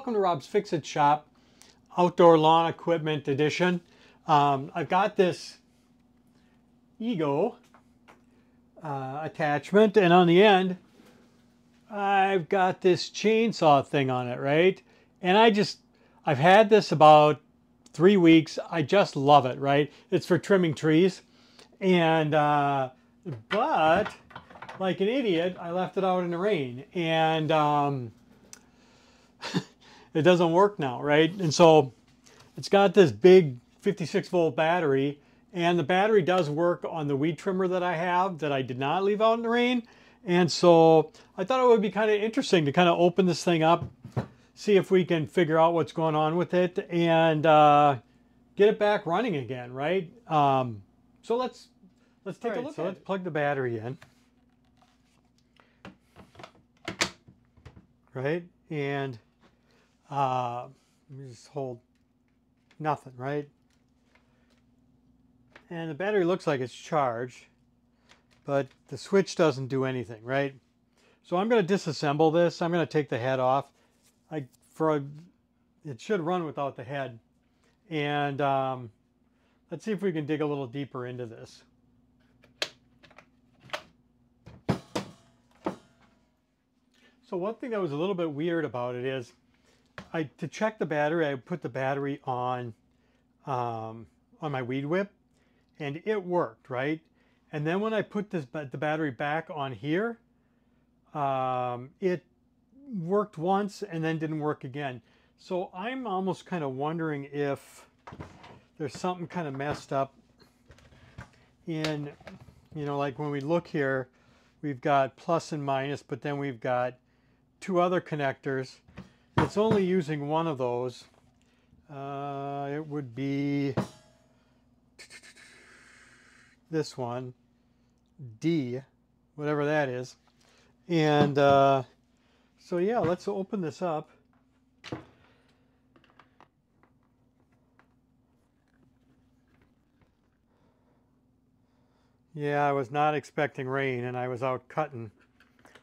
welcome to Rob's Fix-It Shop, Outdoor Lawn Equipment Edition. I've got this Ego attachment, and on the end, I've got this chainsaw thing on it, right? And I've had this about 3 weeks. I just love it, right? It's for trimming trees. And, but like an idiot, I left it out in the rain, and it doesn't work now, right? And so it's got this big 56-volt battery, and the battery does work on the weed trimmer that I have that I did not leave out in the rain. And so I thought it would be kind of interesting to kind of open this thing up, see if we can figure out what's going on with it, and get it back running again, right? So let's take a look at it. Let's plug the battery in, right? And let me just hold nothing, right? And the battery looks like it's charged, but the switch doesn't do anything, right? So I'm going to disassemble this. I'm going to take the head off. It should run without the head. And let's see if we can dig a little deeper into this. So one thing that was a little bit weird about it is, to check the battery, I put the battery on my weed whip, and it worked, right? And then when I put the battery back on here, it worked once and then didn't work again. So I'm almost kind of wondering if there's something kind of messed up in, like when we look here, we've got plus and minus, but then we've got two other connectors. It's only using one of those. It would be this one, D, whatever that is. And so yeah, let's open this up. Yeah, I was not expecting rain, and I was out cutting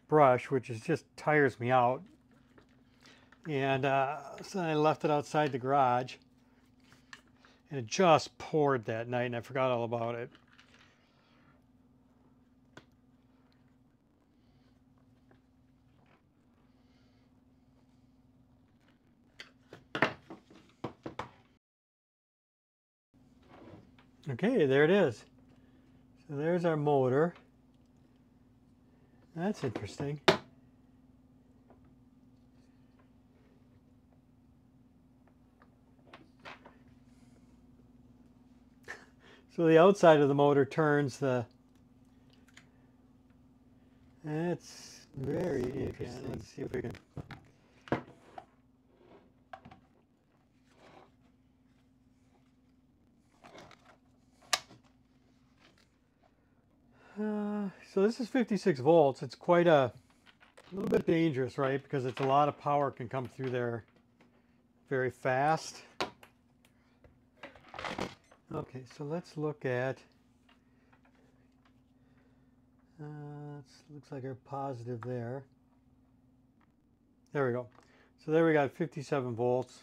brush, which just tires me out. And so I left it outside the garage, and it just poured that night, and I forgot all about it. Okay, there it is. So there's our motor. That's interesting. So the outside of the motor turns the... That's very interesting. Let's see if we can... So this is 56 volts. It's quite a little bit dangerous, right? Because it's a lot of power can come through there very fast. Okay, so let's look at, looks like our positive there. There we go. So there we got 57 volts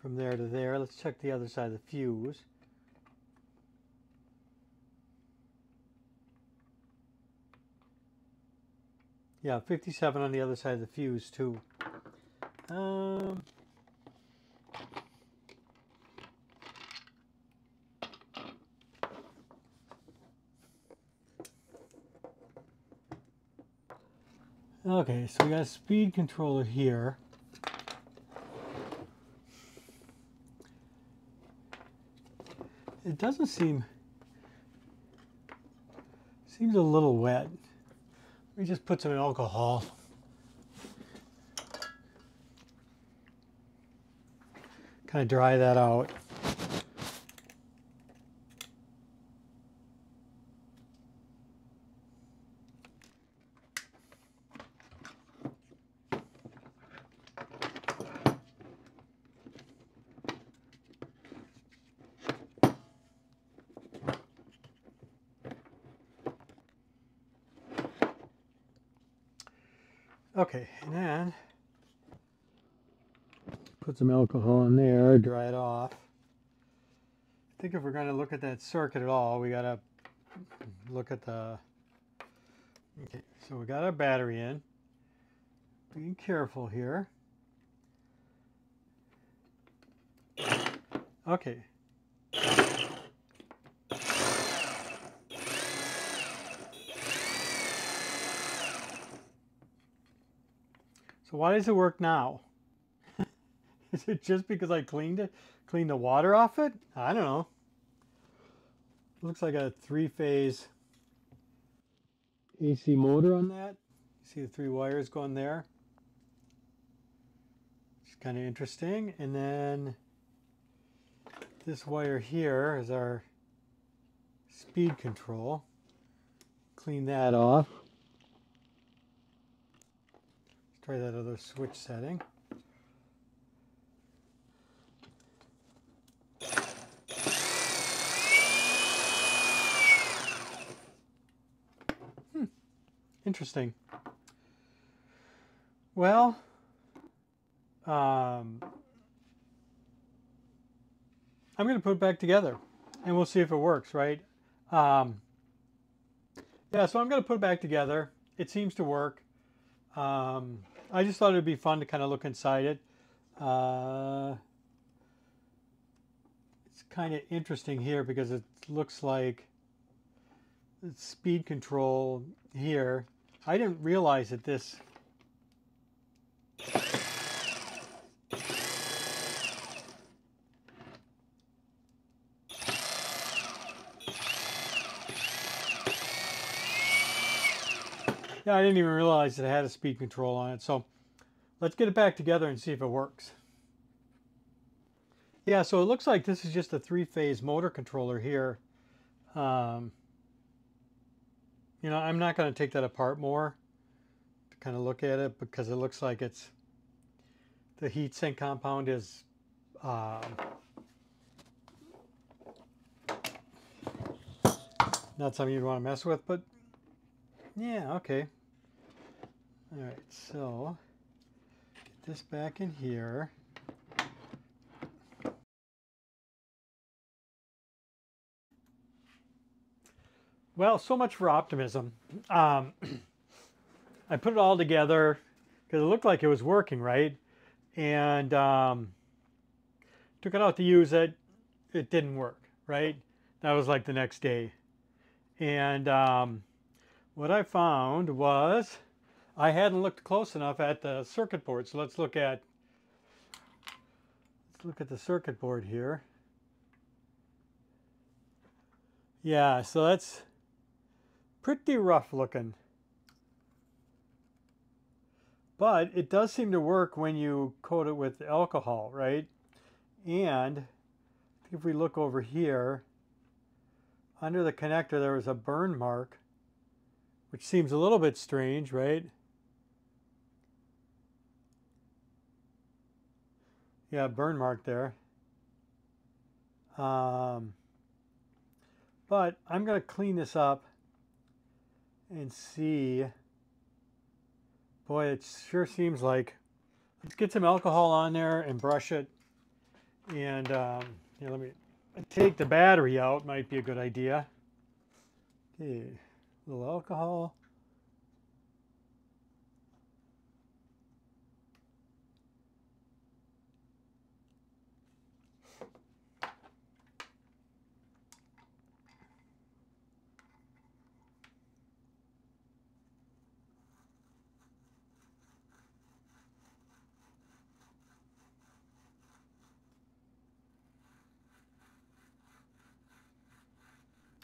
from there to there. Let's check the other side of the fuse. Yeah, 57 on the other side of the fuse too. Okay, so we got a speed controller here. It doesn't seems a little wet. Let me just put some alcohol. Kind of dry that out. Okay, and then Put some alcohol in there, dry it off. I think if we're going to look at that circuit at all, we got to look at the... Okay, so we got our battery in. Being careful here. Okay. So why does it work now? Is it just because I cleaned the water off it? I don't know. Looks like a 3-phase AC motor on that. See the 3 wires going there? It's kind of interesting. And then this wire here is our speed control. Clean that off. Let's try that other switch setting. Interesting. Well, I'm going to put it back together and we'll see if it works, right? Yeah, so I'm going to put it back together. It seems to work. I just thought it would be fun to kind of look inside it. It's kind of interesting here because it looks like it's speed control here. I didn't realize that this I didn't even realize it had a speed control on it. So let's get it back together and see if it works. Yeah, so it looks like this is just a 3-phase motor controller here. You know, I'm not going to take that apart more to kind of look at it because it looks like it's the heatsink compound is not something you'd want to mess with, but yeah, okay. All right, so get this back in here. Well, so much for optimism. I put it all together because it looked like it was working, right? And took it out to use it. It didn't work, right? That was like the next day. And what I found was I hadn't looked close enough at the circuit board. So let's look at the circuit board here. Yeah, so that's pretty rough looking. But it does seem to work when you coat it with alcohol, right? And if we look over here, under the connector there was a burn mark, which seems a little bit strange, right? Yeah, burn mark there. But I'm going to clean this up and see. Boy, it sure seems like. Let's get some alcohol on there and brush it. And here, let me take the battery out. Might be a good idea. Okay, a little alcohol.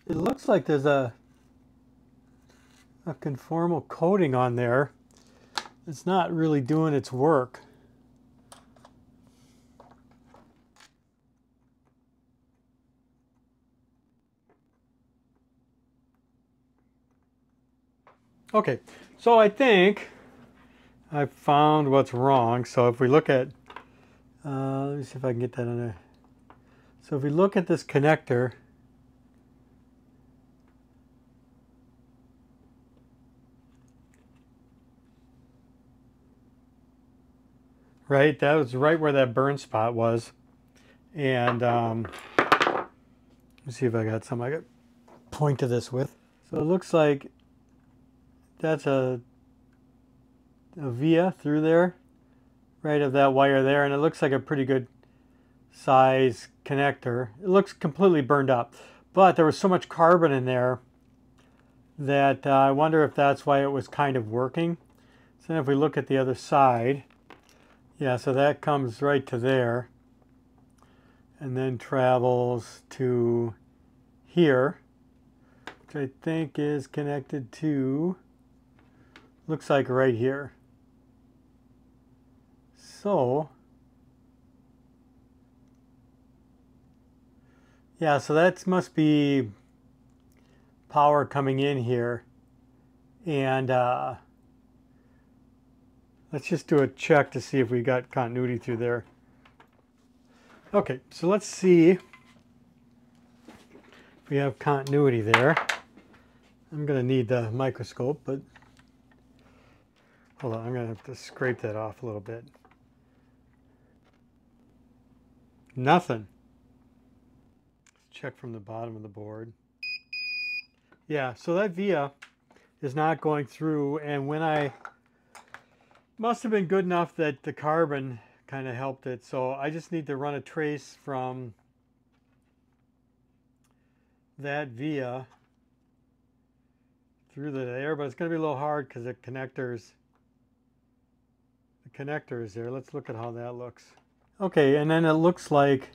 It looks like there's a conformal coating on there. It's not really doing its work. Okay, so I think I found what's wrong. So if we look at, let me see if I can get that on there. So if we look at this connector, right? That was right where that burn spot was. And let's see if I got something I could point to this with. So it looks like that's a via through there, right, of that wire there, and it looks like a pretty good size connector. It looks completely burned up, but there was so much carbon in there that I wonder if that's why it was kind of working. So then if we look at the other side, yeah, so that comes right to there and then travels to here, which I think is connected to, looks like right here. So, yeah, so that must be power coming in here. And let's just do a check to see if we got continuity through there. Okay, so let's see if we have continuity there. I'm going to need the microscope, but hold on, I'm going to have to scrape that off a little bit. Nothing. Let's check from the bottom of the board. Yeah, so that via is not going through, and when I must have been good enough that the carbon kind of helped it. So I just need to run a trace from that via through there, but it's going to be a little hard because the connector is there. Let's look at how that looks. Okay, and then it looks like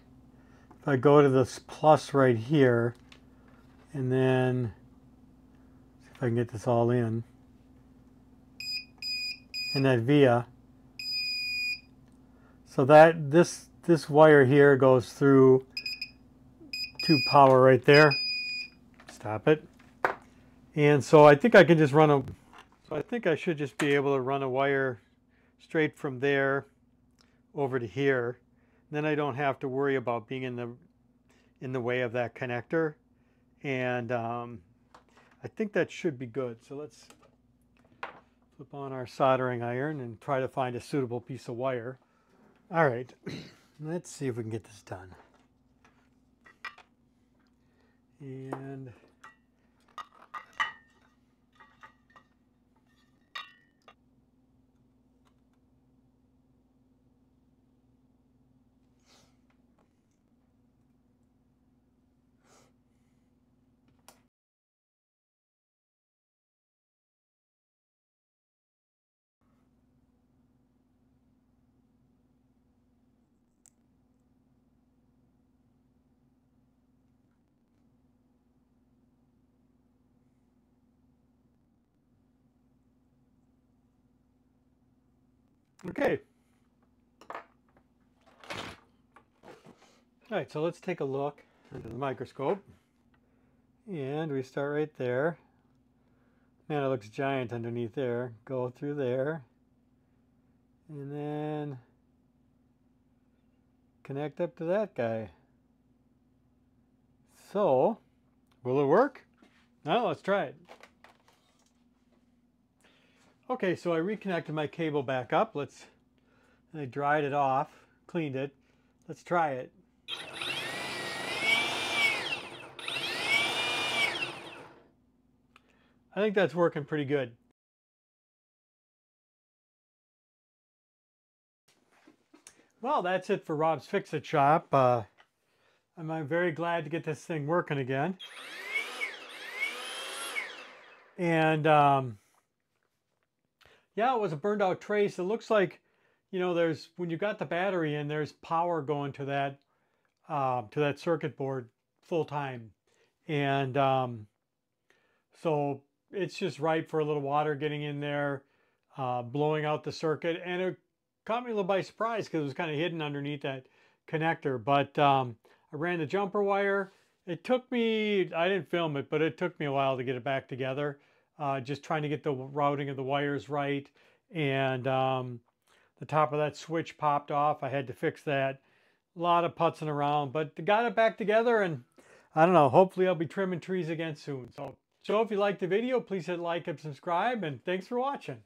if I go to this plus right here, and then see if I can get this all in, and that via. So that this wire here goes through to power right there. Stop it. And so I think I can just run a, so I think I should just be able to run a wire straight from there over to here. Then I don't have to worry about being in the way of that connector. And I think that should be good. So let's flip on our soldering iron and try to find a suitable piece of wire. All right, let's see if we can get this done. And okay. All right, so let's take a look under the microscope. And we start right there. Man, it looks giant underneath there. Go through there. And then connect up to that guy. So, will it work? Now let's try it. Okay, so I reconnected my cable back up. I dried it off, cleaned it. Let's try it. I think that's working pretty good. Well, that's it for Rob's Fix-It Shop. I'm very glad to get this thing working again. And yeah, it was a burned out trace. It looks like, you know, there's, when you got the battery in, there's power going to that circuit board full time. And so it's just right for a little water getting in there, blowing out the circuit. And it caught me a little by surprise because it was kind of hidden underneath that connector. But I ran the jumper wire. It took me, I didn't film it, but it took me a while to get it back together. Just trying to get the routing of the wires right. And the top of that switch popped off. I had to fix that. A lot of putzing around, but got it back together, and I don't know, hopefully I'll be trimming trees again soon. So if you liked the video, please hit like and subscribe, and thanks for watching.